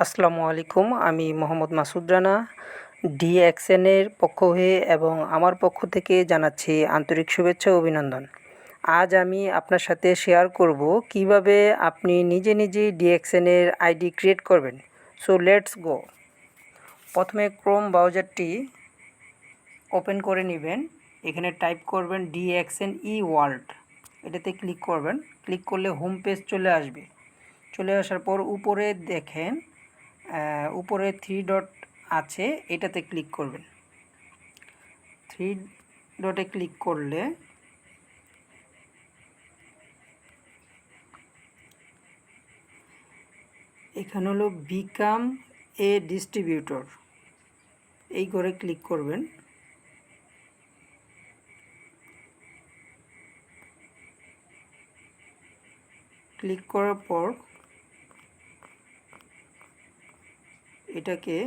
আসসালামু আলাইকুম। আমি মোহাম্মদ মাসুদ রানা ডিএক্সএনের পক্ষ হয়ে এবং আমার পক্ষ থেকে জানাচ্ছি আন্তরিক শুভেচ্ছা ও অভিনন্দন। আজ আমি আপনার সাথে শেয়ার করব কিভাবে আপনি নিজে নিজেই ডিএক্সএনের আইডি ক্রিয়েট করবেন। So let's go. প্রথমে ক্রোম ব্রাউজারটি ওপেন করে নেবেন। এখানে টাইপ করবেন ডিএক্সএন ই ওয়ার্ল্ড, এটাতে ক্লিক করবেন। ক্লিক করলে হোম পেজ চলে আসবে। চলে আসার পর উপরে দেখেন উপরে 3 ডট আছে, এটাতে ক্লিক করবেন। 3 ডটে ক্লিক করলে এখানে হলো বিকাম এ ডিস্ট্রিবিউটর, এই করে ক্লিক করবেন। ক্লিক করার পর এটাকে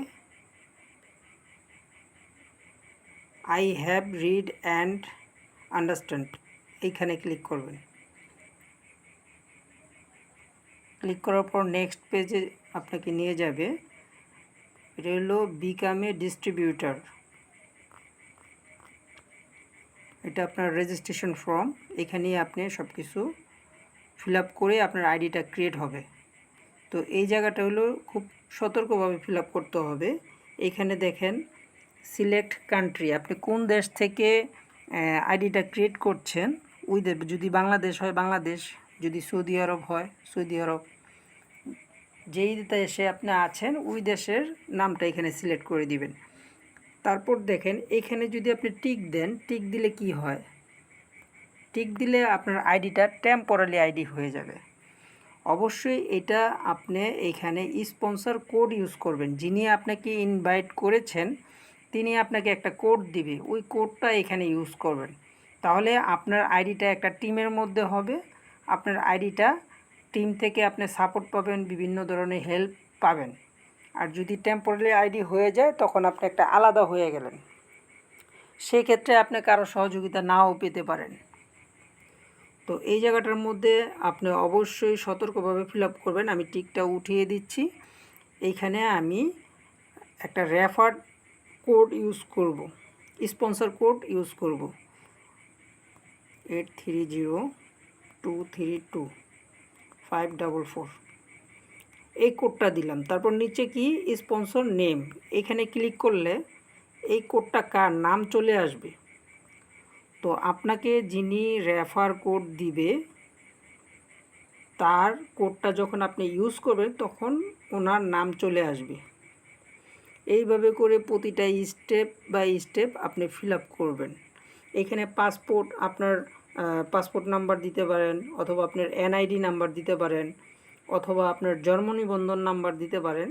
I have read and understand এইখানে ক্লিক করবেন। ক্লিক করার পর নেক্সট পেজে আপনাকে নিয়ে যাবে। এটা হলো বিকাম এ ডিস্ট্রিবিউটর, এটা আপনার রেজিস্ট্রেশন ফর্ম। এখানে আপনি সব কিছু ফিল আপ করে আপনার আইডিটা ক্রিয়েট হবে। তো এই জায়গাটা হলো খুব সতর্কভাবে ফিল আপ করতে হবে। এখানে দেখেন সিলেক্ট কান্ট্রি, আপনি কোন দেশ থেকে আইডিটা ক্রিয়েট করছেন। যদি বাংলাদেশ হয় বাংলাদেশ, যদি সৌদি আরব হয় সৌদি আরব, যেই দেশে আপনি আছেন ওই দেশের নামটা এখানে সিলেক্ট করে দিবেন। তারপর দেখেন এখানে যদি আপনি টিক দেন, টিক দিলে কি হয়, টিক দিলে আপনার আইডিটা টেম্পোরারি আইডি হয়ে যাবে। অবশ্যই এটা আপনি এখানে স্পন্সর কোড ইউজ করবেন। যিনি আপনাকে ইনভাইট করেছেন তিনি আপনাকে একটা কোড দিবে, ওই কোডটা এখানে ইউজ করবেন। তাহলে আপনার আইডিটা একটা টিমের মধ্যে হবে। আপনার আইডিটা টিম থেকে আপনি সাপোর্ট পাবেন, বিভিন্ন ধরনের হেল্প পাবেন। আর যদি টেম্পোরারি আইডি হয়ে যায় তখন আপনি একটা আলাদা হয়ে গেলেন, সেক্ষেত্রে আপনি কারো সহযোগিতা নাও পেতে পারেন। তো এই জায়গাটার মধ্যে আপনি অবশ্যই সতর্কভাবে ফিল আপ করবেন। আমি টিকটা উঠিয়ে দিচ্ছি। এইখানে আমি একটা রেফার কোড ইউজ করব, স্পন্সর কোড ইউজ করব 8302325544, এই কোডটা দিলাম। তারপর নিচে কি স্পন্সর নেম, এখানে ক্লিক করলে এই কোডটা কার নাম চলে আসবে। তো আপনাকে যিনি রেফার কোড দিবে তার কোডটা যখন আপনি ইউজ করবেন তখন ওনার নাম চলে আসবে। এইভাবে করে প্রতিটা স্টেপ বাই স্টেপ আপনি ফিল আপ করবেন। এখানে পাসপোর্ট, আপনার পাসপোর্ট নাম্বার দিতে পারেন, অথবা আপনার এনআইডি নাম্বার দিতে পারেন, অথবা আপনার জন্ম নিবন্ধন নাম্বার দিতে পারেন।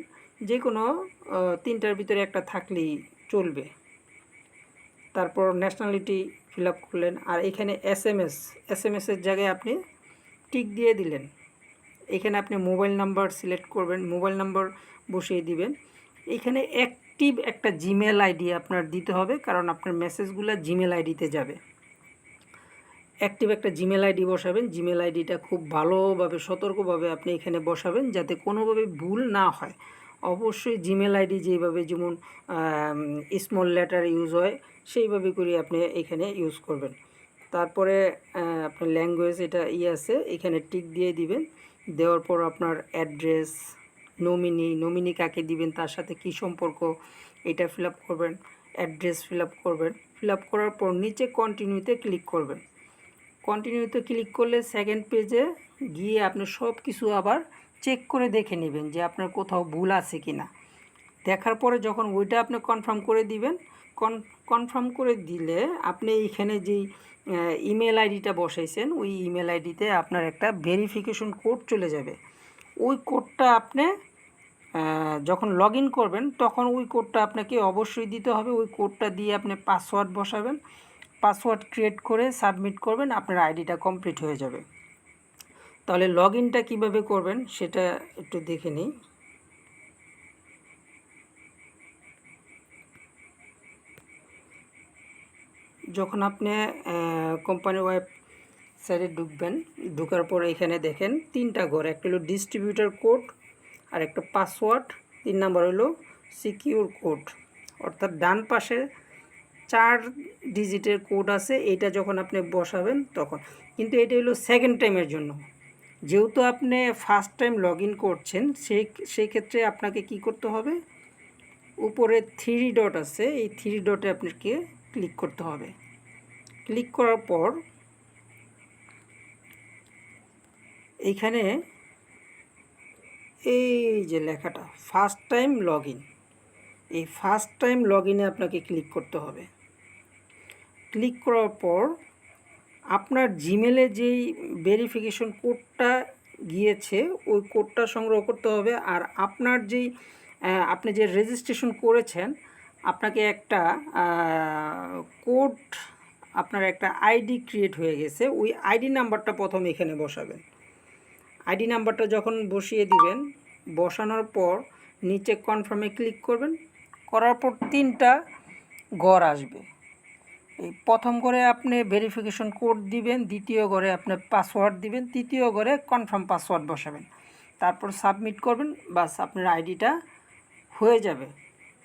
যে কোনো তিনটার ভিতরে একটা থাকলেই চলবে। তারপর ন্যাশনালিটি ফিল আপ করলেন। আর এখানে এসএমএসের জায়গায় আপনি টিক দিয়ে দিলেন। এখানে আপনি মোবাইল নাম্বার সিলেক্ট করবেন, মোবাইল নাম্বার বসিয়ে দিবেন। এখানে অ্যাক্টিভ একটা জিমেল আইডি আপনার দিতে হবে, কারণ আপনার মেসেজগুলো জিমেল আইডিতে যাবে। অ্যাক্টিভ একটা জিমেল আইডি বসাবেন। জিমেল আইডিটা খুব ভালোভাবে সতর্কভাবে আপনি এখানে বসাবেন যাতে কোনোভাবে ভুল না হয়। অবশ্যই জিমেল আইডি যেভাবে যেমন স্মল লেটার ইউজ হয় সেইভাবে করে আপনি এখানে ইউজ করবেন। তারপরে আপনার ল্যাঙ্গুয়েজ এটা আছে, এখানে টিক দিয়ে দিবেন। দেওয়ার পর আপনার অ্যাড্রেস, নমিনি কাকে দিবেন, তার সাথে কি সম্পর্ক, এটা ফিল আপ করবেন। অ্যাড্রেস ফিল আপ করবেন। ফিল আপ করার পর নিচে কন্টিনিউতে ক্লিক করবেন। কন্টিনিউতে ক্লিক করলে সেকেন্ড পেজে গিয়ে আপনি সব কিছু আবার চেক করে দেখে নেবেন যে আপনার কোথাও ভুল আছে কি না। দেখার পরে যখন ওইটা আপনি কনফার্ম করে দিবেন, কনফার্ম করে দিলে আপনি এইখানে যেই ইমেল আইডিটা বসাইছেন ওই ইমেল আইডিতে আপনার একটা ভেরিফিকেশন কোড চলে যাবে। ওই কোডটা আপনি যখন লগ ইন করবেন তখন ওই কোডটা আপনাকে অবশ্যই দিতে হবে। ওই কোডটা দিয়ে আপনি পাসওয়ার্ড বসাবেন, পাসওয়ার্ড ক্রিয়েট করে সাবমিট করবেন, আপনার আইডিটা কমপ্লিট হয়ে যাবে। তাহলে লগ ইনটা কীভাবে করবেন সেটা একটু দেখে নিই। যখন আপনি কোম্পানির ওয়েবসাইটে ঢুকবেন, ঢোকার পর এখানে দেখেন তিনটা ঘর, একটা হলো ডিস্ট্রিবিউটর কোড, আর একটা পাসওয়ার্ড, 3 নাম্বার হলো সিকিউর কোড, অর্থাৎ ডান পাশে 4 ডিজিটের কোড আছে, এটা যখন আপনি বসাবেন তখন। কিন্তু এটা হলো সেকেন্ড টাইমের জন্য। যেহেতু আপনি ফার্স্ট টাইম লগ ইন করছেন, সেই ক্ষেত্রে আপনাকে কি করতে হবে, উপরে 3 ডট আছে, এই 3 ডটে আপনাকে ক্লিক করতে হবে। ক্লিক করার পর এইখানে এই যে লেখাটা ফার্স্ট টাইম লগ ইন, এই ফার্স্ট টাইম লগ ইনে আপনাকে ক্লিক করতে হবে। ক্লিক করার পর আপনার জিমেলে যেই ভেরিফিকেশন কোডটা গিয়েছে ওই কোডটা সংগ্রহ করতে হবে। আর আপনার যেই আপনি যে রেজিস্ট্রেশন করেছেন, আপনাকে একটা কোড, আপনার একটা আইডি ক্রিয়েট হয়ে গেছে, ওই আইডি নাম্বারটা প্রথম এখানে বসাবেন। আইডি নাম্বারটা যখন বসিয়ে দিবেন, বসানোর পর নিচে কনফার্মে ক্লিক করবেন। করার পর 3টা ঘর আসবে। এই প্রথম ঘরে আপনি ভেরিফিকেশন কোড দিবেন, দ্বিতীয় ঘরে আপনি পাসওয়ার্ড দিবেন, তৃতীয় ঘরে কনফার্ম পাসওয়ার্ড বসাবেন। তারপর সাবমিট করবেন, বাস আপনার আইডিটা হয়ে যাবে।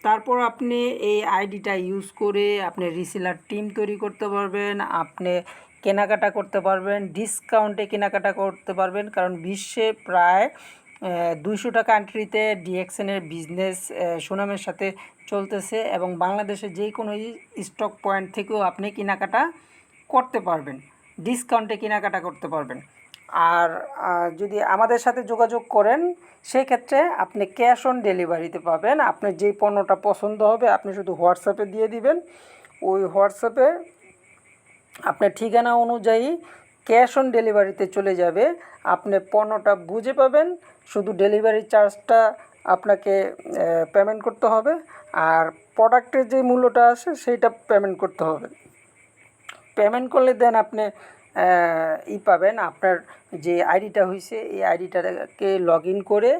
তারপর আপনি এই আইডিটা ইউজ করে আপনি রিসেলার টিম তৈরি করতে পারবেন, আপনি কেনাকাটা করতে পারবেন, ডিসকাউন্টে কেনাকাটা করতে পারবেন। কারণ বিশ্বে প্রায় 200টা কান্ট্রিতে ডিএক্সএনের বিজনেস সুনামের সাথে চলতেছে, এবং বাংলাদেশে যে কোনো স্টক পয়েন্ট থেকেও আপনি কেনাকাটা করতে পারবেন, ডিসকাউন্টে কেনাকাটা করতে পারবেন। আর যদি আমাদের সাথে যোগাযোগ করেন, সেক্ষেত্রে আপনি ক্যাশ অন ডেলিভারিতে পাবেন। আপনার যেই পণ্যটা পছন্দ হবে আপনি শুধু হোয়াটসঅ্যাপে দিয়ে দিবেন, ওই হোয়াটসঅ্যাপে আপনার ঠিকানা অনুযায়ী ক্যাশ অন ডেলিভারিতে চলে যাবে। আপনি পণ্যটা বুঝে পাবেন, শুধু ডেলিভারি চার্জটা আপনাকে পেমেন্ট করতে হবে, আর প্রোডাক্টের যে মূল্যটা আছে সেইটা পেমেন্ট করতে হবে। পেমেন্ট করলে দেন আপনি পাবেন, আপনার যে আইডিটা হয়েছে এই আইডিটাকে লগ ইন করে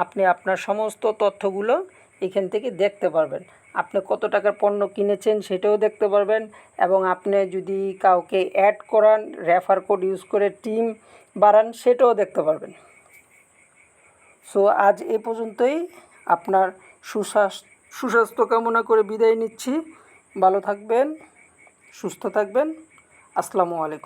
আপনি আপনার সমস্ত তথ্যগুলো এখান থেকে দেখতে পারবেন। আপনি কত টাকার পণ্য কিনেছেন সেটাও দেখতে পারবেন, এবং আপনি যদি কাউকে অ্যাড করান, রেফার কোড ইউজ করে টিম বাড়ান, সেটাও দেখতে পারবেন। সো আজ এ পর্যন্তই। আপনার সুস্বাস্থ্য কামনা করে বিদায় নিচ্ছি। ভালো থাকবেন, সুস্থ থাকবেন। আসসালামু আলাইকুম।